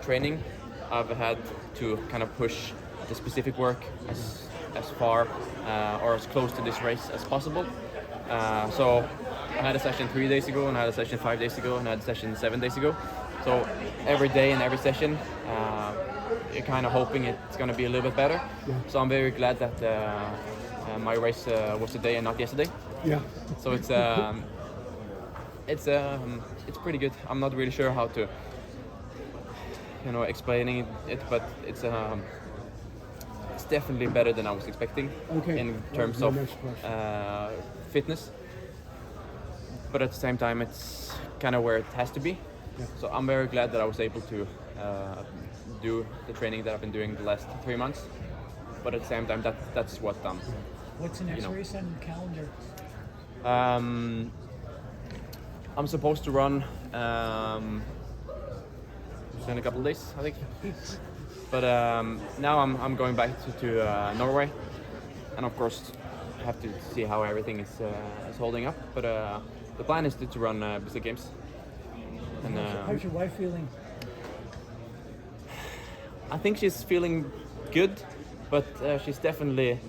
training, I've had to kind of push the specific work as far or as close to this race as possible. So I had a session 3 days ago, and I had a session 5 days ago, and I had a session 7 days ago. So every day and every session, you're kind of hoping it's going to be a little bit better. Yeah. So I'm very glad that my race was today and not yesterday. Yeah. So it's pretty good. I'm not really sure how to, explaining it, but it's definitely better than I was expecting in terms of fitness. But at the same time, it's kind of where it has to be. Yeah. So I'm very glad that I was able to do the training that I've been doing the last 3 months. But at the same time, that's what What's the next race on the calendar? I'm supposed to run in a couple of days, I think. But now I'm going back to Norway, and of course have to see how everything is holding up. But the plan is to run Brazil Games. And how's your wife feeling? I think she's feeling good, but she's definitely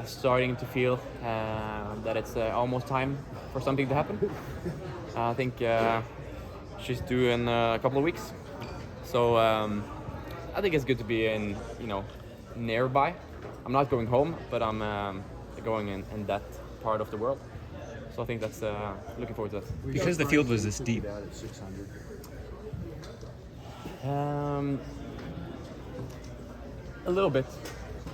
starting to feel that it's almost time for something to happen. I think she's due in a couple of weeks, so I think it's good to be in, nearby. I'm not going home, but I'm going in that part of the world. So I think that's looking forward to that. Because the field was this deep. A little bit,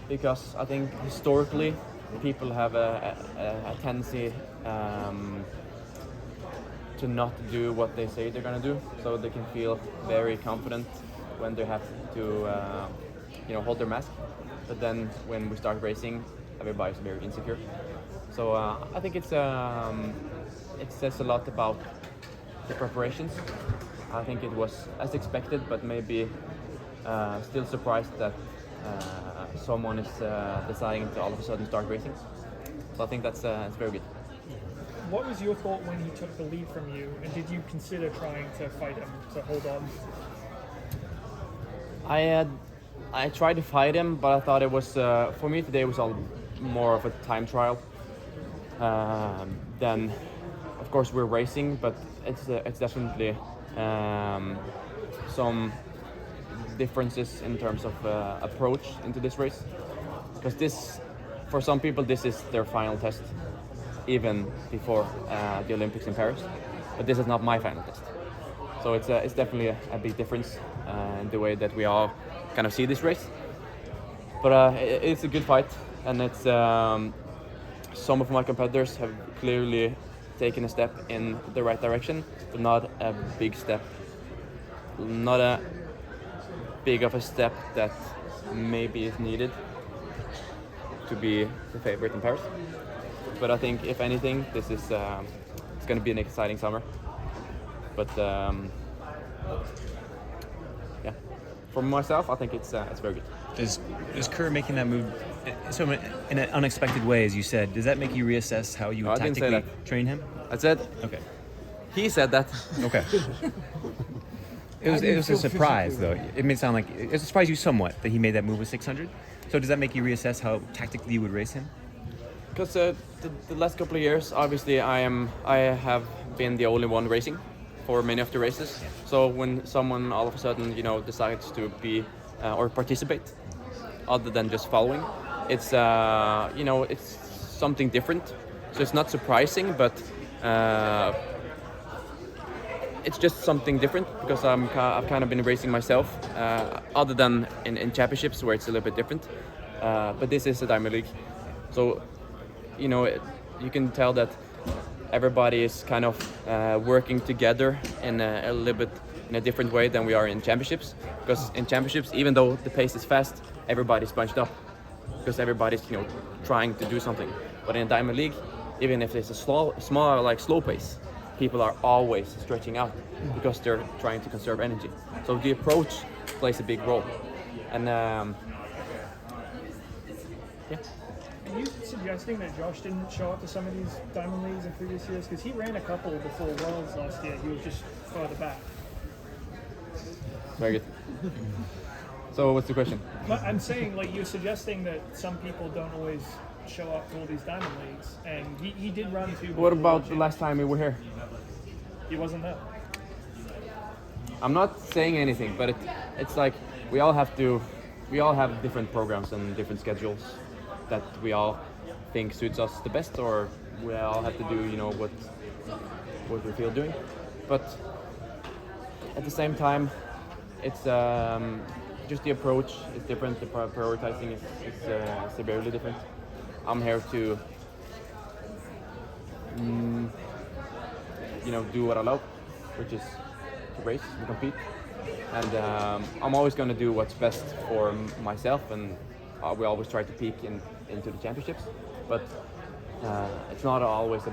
because I think historically people have a tendency to not do what they say they're gonna do, so they can feel very confident when they have to hold their mask. But then when we start racing, everybody's very insecure. So I think it says a lot about the preparations. I think it was as expected, but maybe still surprised that someone is deciding to all of a sudden start racing. So I think that's very good. What was your thought when he took the lead from you, and did you consider trying to fight him to hold on? I tried to fight him, but I thought it was for me today was all more of a time trial. Then, of course, we're racing, but it's definitely some differences in terms of approach into this race, because for some people this is their final test, even before the Olympics in Paris. But this is not my final test, so it's definitely a big difference in the way that we all kind of see this race. But it's a good fight, and it's some of my competitors have clearly taken a step in the right direction, but not a big step, not a big of a step that maybe is needed to be the favorite in Paris. But I think if anything, this is it's going to be an exciting summer. But yeah, for myself, I think it's very good. Is Kerr making that move so in an unexpected way, as you said? Does that make you reassess how you tactically train him? I said. Okay. He said that. Okay. It was a surprise, though. It made it sound like it surprised you somewhat that he made that move with 600. So does that make you reassess how tactically you would race him? Because the last couple of years, obviously, I have been the only one racing for many of the races. So when someone all of a sudden, decides to be or participate, other than just following, it's it's something different. So it's not surprising, but it's just something different, because I've kind of been racing myself, other than in championships where it's a little bit different. But this is a Diamond League, so you can tell that everybody is kind of working together in a little bit in a different way than we are in championships. Because in championships, even though the pace is fast, everybody's bunched up because everybody's trying to do something. But in Diamond League, even if it's a slow pace, people are always stretching out because they're trying to conserve energy. So the approach plays a big role. And yeah. Are you suggesting that Josh didn't show up to some of these Diamond Leagues in previous years? Because he ran a couple before Worlds last year. He was just further back. Very good. So what's the question? But I'm saying, like, you're suggesting that some people don't always show up to all these diamond leagues, and he did run to. What about the last time we were here? He wasn't there. I'm not saying anything, but it's like we all have different programs and different schedules that we all think suits us the best, or we all have to do, you know, what we feel doing. But at the same time, it's just the approach is different. The prioritizing is severely different. I'm here to, you know, do what I love, which is to race and compete. And I'm always going to do what's best for myself, and we always try to peak into the championships. But it's not always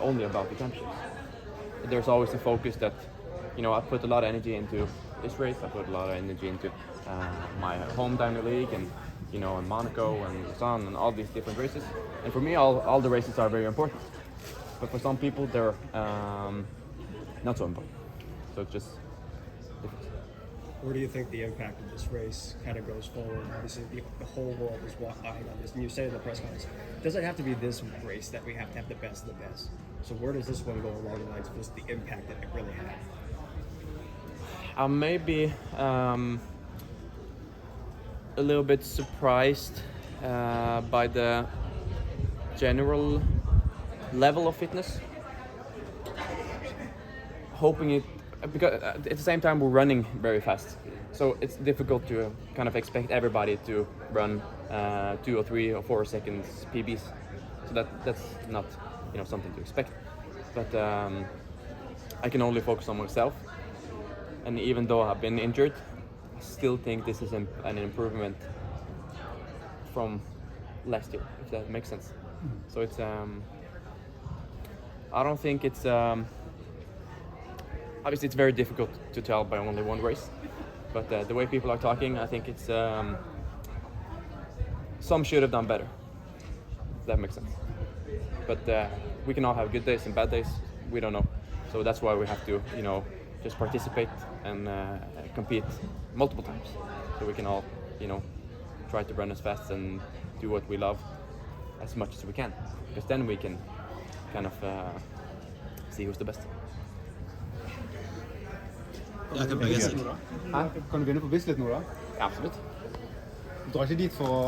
only about the championships. There's always a focus that, you know, I put a lot of energy into this race. I put a lot of energy into my home Diamond League, and, you know, in Monaco and Lausanne and all these different races. And for me, all the races are very important. But for some people, they're not so important. So it's just different. Where do you think the impact of this race kind of goes forward? Obviously, the whole world is behind on this. And you say in the press conference, does it have to be this race that we have to have the best of the best? So where does this one go along the lines of just the impact that it really had? Maybe a little bit surprised by the general level of fitness. Hoping it, because at the same time we're running very fast, so it's difficult to kind of expect everybody to run 2 or 3 or 4 seconds PBs. So that's not, you know, something to expect. But I can only focus on myself. And even though I've been injured, I still think this is an improvement from last year, if that makes sense. So it's I don't think it's obviously it's very difficult to tell by only one race, but the way people are talking, I think it's some should have done better, if that makes sense. But we can all have good days and bad days, we don't know. So that's why we have to, you know, just participate and compete multiple times, so we can all, you know, try to run as fast and do what we love as much as we can, because then we can kind of see who's the best. Jakob Ingebrigtsen. Kan du begynne på Bislett nå, da? Ja, absolutt. Du drar ikke dit for å